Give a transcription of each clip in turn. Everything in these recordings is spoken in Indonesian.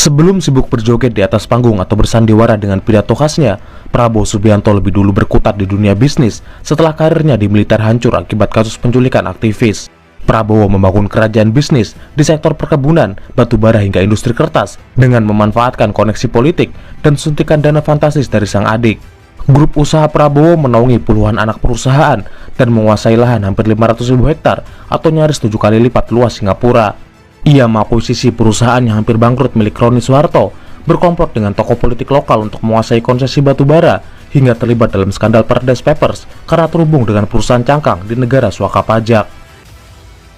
Sebelum sibuk berjoget di atas panggung atau bersandiwara dengan pidato khasnya, Prabowo Subianto lebih dulu berkutat di dunia bisnis setelah karirnya di militer hancur akibat kasus penculikan aktivis. Prabowo membangun kerajaan bisnis di sektor perkebunan, batubara hingga industri kertas dengan memanfaatkan koneksi politik dan suntikan dana fantastis dari sang adik. Grup usaha Prabowo menaungi puluhan anak perusahaan dan menguasai lahan hampir 500.000 hektar atau nyaris 7 kali lipat luas Singapura. Ia mengakuisisi perusahaan yang hampir bangkrut milik Roni Soeharto, berkomplot dengan tokoh politik lokal untuk menguasai konsesi batubara, hingga terlibat dalam skandal Paradise Papers karena terhubung dengan perusahaan cangkang di negara suaka pajak.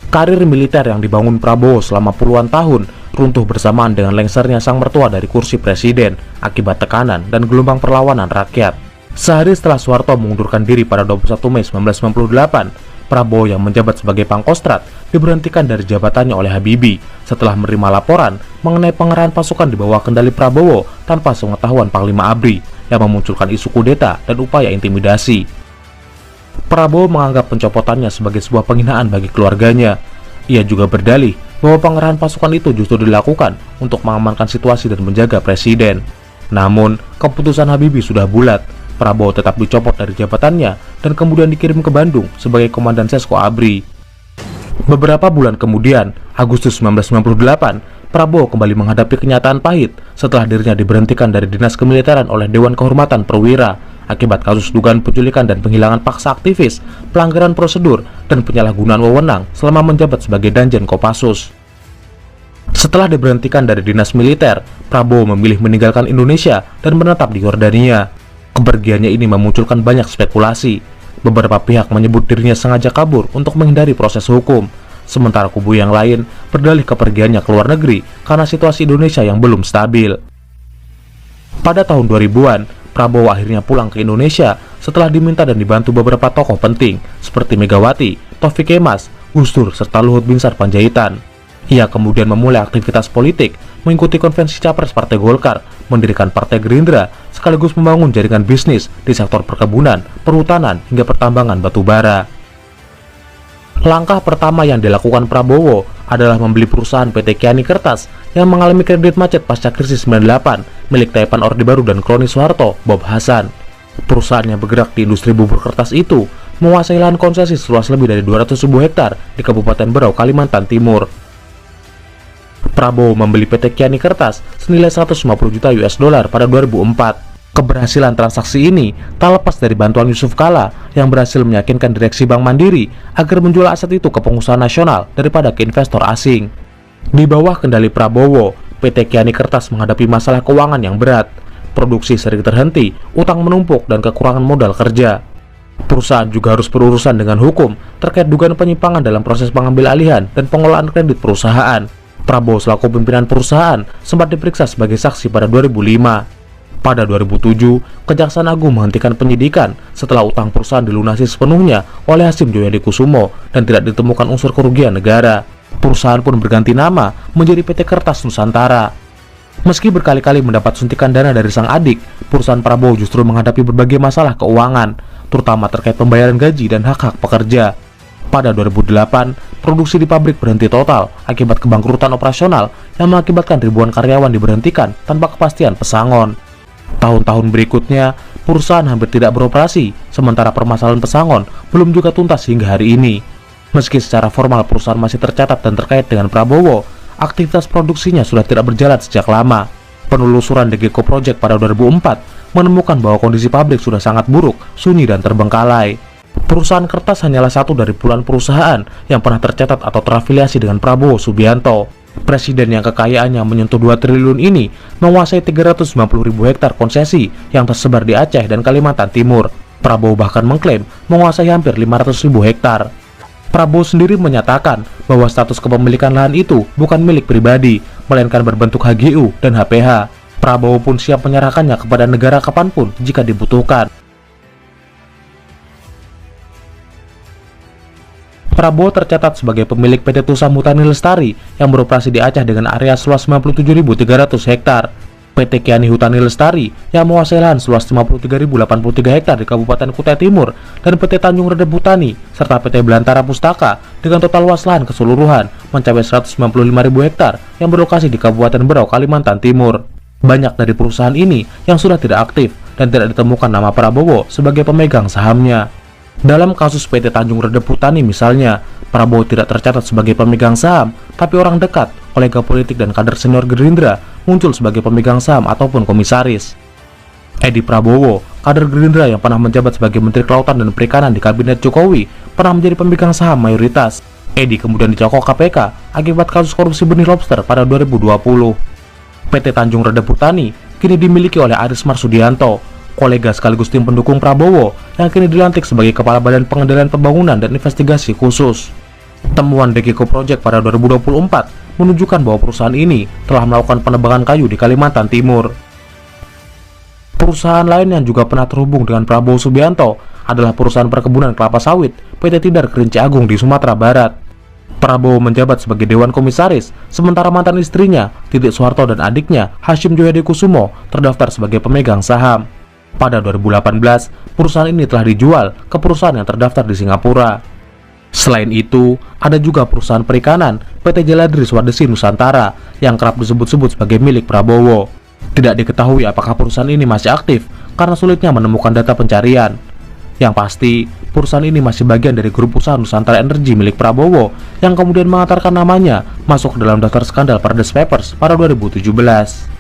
Karir militer yang dibangun Prabowo selama puluhan tahun runtuh bersamaan dengan lengsernya sang mertua dari kursi presiden akibat tekanan dan gelombang perlawanan rakyat. Sehari setelah Soeharto mengundurkan diri pada 21 Mei 1998, Prabowo yang menjabat sebagai Pangkostrat diberhentikan dari jabatannya oleh Habibie setelah menerima laporan mengenai pengerahan pasukan di bawah kendali Prabowo tanpa sepengetahuan Panglima ABRI yang memunculkan isu kudeta dan upaya intimidasi. Prabowo menganggap pencopotannya sebagai sebuah penghinaan bagi keluarganya. Ia juga berdalih bahwa pengerahan pasukan itu justru dilakukan untuk mengamankan situasi dan menjaga presiden. Namun, keputusan Habibie sudah bulat. Prabowo tetap dicopot dari jabatannya dan kemudian dikirim ke Bandung sebagai Komandan Sesko ABRI. Beberapa bulan kemudian, Agustus 1998, Prabowo kembali menghadapi kenyataan pahit setelah dirinya diberhentikan dari dinas kemiliteran oleh Dewan Kehormatan Perwira akibat kasus dugaan penculikan dan penghilangan paksa aktivis, pelanggaran prosedur, dan penyalahgunaan wewenang selama menjabat sebagai Danjen Kopassus. Setelah diberhentikan dari dinas militer, Prabowo memilih meninggalkan Indonesia dan menetap di Yordania. Kepergiannya ini memunculkan banyak spekulasi. Beberapa pihak menyebut dirinya sengaja kabur untuk menghindari proses hukum, sementara kubu yang lain berdalih kepergiannya ke luar negeri karena situasi Indonesia yang belum stabil. Pada tahun 2000-an, Prabowo akhirnya pulang ke Indonesia setelah diminta dan dibantu beberapa tokoh penting seperti Megawati, Taufik Kemas, Gus Dur, serta Luhut Binsar Panjaitan. Ia kemudian memulai aktivitas politik, mengikuti konvensi Capres Partai Golkar, mendirikan Partai Gerindra, sekaligus membangun jaringan bisnis di sektor perkebunan, perhutanan, hingga pertambangan batubara. Langkah pertama yang dilakukan Prabowo adalah membeli perusahaan PT Kiani Kertas yang mengalami kredit macet pasca krisis 98 milik Taipan Orde Baru dan Kroni Soeharto, Bob Hasan. Perusahaan yang bergerak di industri bubur kertas itu menguasai lahan konsesi seluas lebih dari 200.000 hektar di Kabupaten Berau, Kalimantan Timur. Prabowo membeli PT Kiani Kertas senilai 150 juta US dollar pada 2004. Keberhasilan transaksi ini tak lepas dari bantuan Yusuf Kala yang berhasil meyakinkan direksi Bank Mandiri agar menjual aset itu ke pengusaha nasional daripada ke investor asing. Di bawah kendali Prabowo, PT Kiani Kertas menghadapi masalah keuangan yang berat. Produksi sering terhenti, utang menumpuk, dan kekurangan modal kerja. Perusahaan juga harus berurusan dengan hukum terkait dugaan penyimpangan dalam proses pengambil alihan dan pengelolaan kredit perusahaan. Prabowo selaku pimpinan perusahaan sempat diperiksa sebagai saksi pada 2005. Pada 2007, Kejaksaan Agung menghentikan penyidikan setelah utang perusahaan dilunasi sepenuhnya oleh Hasim Joyadikusumo dan tidak ditemukan unsur kerugian negara. Perusahaan pun berganti nama menjadi PT Kertas Nusantara. Meski berkali-kali mendapat suntikan dana dari sang adik, perusahaan Prabowo justru menghadapi berbagai masalah keuangan, terutama terkait pembayaran gaji dan hak-hak pekerja. Pada 2008, produksi di pabrik berhenti total akibat kebangkrutan operasional yang mengakibatkan ribuan karyawan diberhentikan tanpa kepastian pesangon. Tahun-tahun berikutnya, perusahaan hampir tidak beroperasi, sementara permasalahan pesangon belum juga tuntas hingga hari ini. Meski secara formal perusahaan masih tercatat dan terkait dengan Prabowo, aktivitas produksinya sudah tidak berjalan sejak lama. Penelusuran Degeko Project pada 2004 menemukan bahwa kondisi pabrik sudah sangat buruk, sunyi, dan terbengkalai. Perusahaan kertas hanyalah satu dari puluhan perusahaan yang pernah tercatat atau terafiliasi dengan Prabowo Subianto. Presiden yang kekayaannya menyentuh 2 triliun ini menguasai 390.000 hektar konsesi yang tersebar di Aceh dan Kalimantan Timur. Prabowo bahkan mengklaim menguasai hampir 500.000 hektar. Prabowo sendiri menyatakan bahwa status kepemilikan lahan itu bukan milik pribadi, melainkan berbentuk HGU dan HPH. Prabowo pun siap menyerahkannya kepada negara kapanpun jika dibutuhkan. Prabowo tercatat sebagai pemilik PT Tusa Mutani Lestari yang beroperasi di Aceh dengan area seluas 97.300 hektar. PT Kiani Hutani Lestari yang menguasai lahan seluas 53.083 hektar di Kabupaten Kutai Timur, dan PT Tanjung Redep Butani serta PT Belantara Pustaka dengan total luas lahan keseluruhan mencapai 195.000 hektar yang berlokasi di Kabupaten Berau, Kalimantan Timur. Banyak dari perusahaan ini yang sudah tidak aktif dan tidak ditemukan nama Prabowo sebagai pemegang sahamnya. Dalam kasus PT Tanjung Redep Butani misalnya, Prabowo tidak tercatat sebagai pemegang saham, tapi orang dekat, kolega politik dan kader senior Gerindra muncul sebagai pemegang saham ataupun komisaris. Edi Prabowo, kader Gerindra yang pernah menjabat sebagai Menteri Kelautan dan Perikanan di Kabinet Jokowi, pernah menjadi pemegang saham mayoritas. Edi kemudian dicokok KPK akibat kasus korupsi benih lobster pada 2020. PT Tanjung Redep Butani kini dimiliki oleh Aris Marsudianto, kolega sekaligus tim pendukung Prabowo yang kini dilantik sebagai Kepala Badan Pengendalian Pembangunan dan Investigasi Khusus. Temuan Dekiko Project pada 2024 menunjukkan bahwa perusahaan ini telah melakukan penebangan kayu di Kalimantan Timur. Perusahaan lain yang juga pernah terhubung dengan Prabowo Subianto adalah perusahaan perkebunan kelapa sawit PT Tidar Kerinci Agung di Sumatera Barat. Prabowo menjabat sebagai Dewan Komisaris, sementara mantan istrinya, Titik Soeharto, dan adiknya, Hashim Joyadi Kusumo, terdaftar sebagai pemegang saham. Pada 2018, perusahaan ini telah dijual ke perusahaan yang terdaftar di Singapura. Selain itu, ada juga perusahaan perikanan PT Jaladri Swadesi Nusantara yang kerap disebut-sebut sebagai milik Prabowo. Tidak diketahui apakah perusahaan ini masih aktif karena sulitnya menemukan data pencarian. Yang pasti, perusahaan ini masih bagian dari grup usaha Nusantara Energi milik Prabowo yang kemudian mengantarkan namanya masuk ke dalam daftar skandal Paradise Papers pada 2017.